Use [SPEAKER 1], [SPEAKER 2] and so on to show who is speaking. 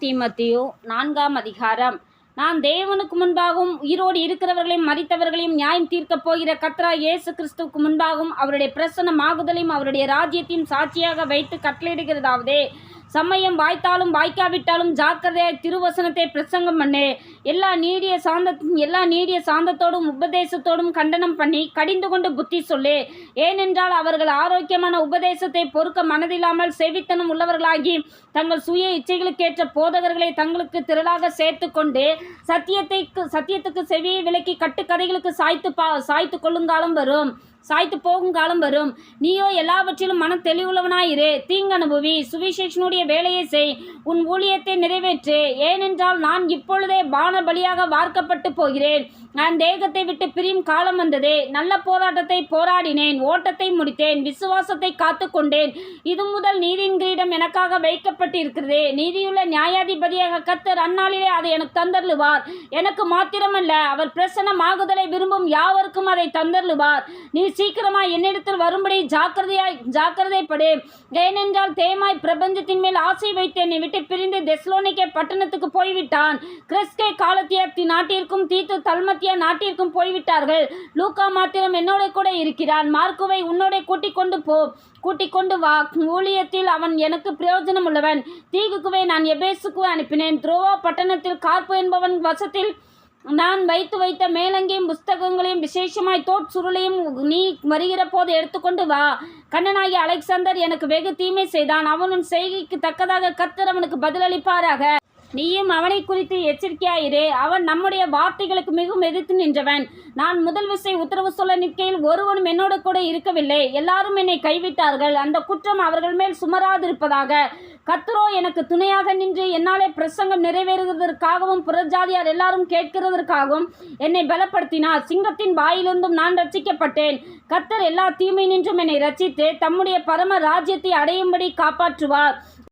[SPEAKER 1] தீமோத்தேயு 4ஆம் அதிகாரம். நான் தேவனுக்கு முன்பாகவும் உயிரோடு இருக்கிறவர்களையும் மரித்தவர்களையும் நியாயம் தீர்க்கப் போகிற கர்த்தராகிய இயேசு கிறிஸ்துவுக்கு முன்பாகவும் அவருடைய பிரசன்னமாகுதலையும் அவருடைய ராஜ்யத்தையும் சாட்சியாக வைத்து கட்டளையிடுகிறதாவது, சமயம் வாய்த்தாலும் வாய்க்காவிட்டாலும் ஜாக்கிரதையாய் திருவசனத்தை பிரசங்கம் பண்ணு. எல்லா நீடிய சாந்தத்தோடும் உபதேசத்தோடும் கண்டனம் பண்ணி கடிந்து கொண்டு புத்தி சொல்லு. ஏனென்றால் அவர்கள் ஆரோக்கியமான உபதேசத்தை பொறுக்க மனதில்லாமல் செவித்தனம் உள்ளவர்களாகி தங்கள் சுய இச்சைகளுக்கேற்ற போதகர்களை தங்களுக்கு திரளாக சேர்த்து கொண்டு சத்தியத்துக்கு செவியை விலக்கி கட்டுக்கதைகளுக்கு சாய்த்து போகும் காலம் வரும். நீயோ எல்லாவற்றிலும் மன தெளிவுள்ளவனாயிரு. தீங்கனுபவி, சுவிசேஷனுடைய வேலையை செய், உன் ஊழியத்தை நிறைவேற்று. ஏனென்றால் நான் இப்பொழுதே பான பலியாக வார்க்கப்பட்டு போகிறேன். நான் தேகத்தை விட்டு பிரியும் காலம் வந்ததே. நல்ல போராட்டத்தை போராடினேன், ஓட்டத்தை முடித்தேன், விசுவாசத்தை காத்து கொண்டேன். இது முதல் நீதியின் கிரீடம் எனக்காக வைக்கப்பட்டிருக்கிறதே. நீதியுள்ள நியாயாதிபதியாக கர்த்தர் அந்நாளிலே அதை எனக்கு தந்தருளுவார். எனக்கு மாத்திரமல்ல, அவர் பிரசன்னமாகுதலை விரும்பும் யாவருக்கும் அதை தந்தருளுவார். நீ சீக்கிரமாய் என்னிடத்தில் வரும்படி ஜாக்கிரதைப்படு. ஏனென்றால் தேமாய் பிரபஞ்சத்தின் மேல் ஆசை வைத்து என்னை விட்டு பிரிந்து தெசலோனிக்கே பட்டணத்துக்கு போய்விட்டான். கிறிஸ்கே காலத்திய நாட்டிற்கும் தீத்து தல்மத்திய நாட்டிற்கும் போய்விட்டார்கள். லூக்கா மாத்திரம் என்னோட கூட இருக்கிறான். மார்க்குவை உன்னோட கூட்டிக் கொண்டு வா. ஊழியத்தில் அவன் எனக்கு பிரயோஜனம் உள்ளவன். தீகுக்குவை நான் எபேசுக்கு அனுப்பினேன். துரோவா பட்டணத்தில் கார்ப்பு என்பவன் வசத்தில் நான் வைத்த மேலங்கையும் புஸ்தகங்களையும் விசேஷமாய் சுருளையும் நீ வருகிற போது எடுத்துக்கொண்டு வா. கண்ணனாகிய அலெக்சாந்தர் எனக்கு வெகு தீமை செய்தான். அவனும் செய்கைக்கு தக்கதாக கர்த்தர் அவனுக்கு பதிலளிப்பாராக. நீயும் அவனை குறித்து எச்சரிக்கையாயிரு. அவன் நம்முடைய வார்த்தைகளுக்கு மிகவும் எதிர்த்து நின்றவன். நான் முதல் விசை உத்தரவு சொல்ல நிற்கையில் ஒருவனும் என்னோட கூட இருக்கவில்லை. எல்லாரும் என்னை கைவிட்டார்கள். அந்த குற்றம் அவர்கள் மேல் சுமராதிருப்பதாக. கர்த்தரோ எனக்கு துணையாக நின்று என்னாலே பிரசங்கம் நிறைவேறுவதற்காகவும் புறஜாதியார் எல்லாரும் கேட்கிறதற்காகவும் என்னை பலப்படுத்தினார். சிங்கத்தின் வாயிலிருந்தும் நான் ரட்சிக்கப்பட்டேன். கர்த்தர் எல்லா தீமை நின்றும் என்னை ரட்சித்து தம்முடைய பரம ராஜ்யத்தை அடையும்படி காப்பாற்றுவார்.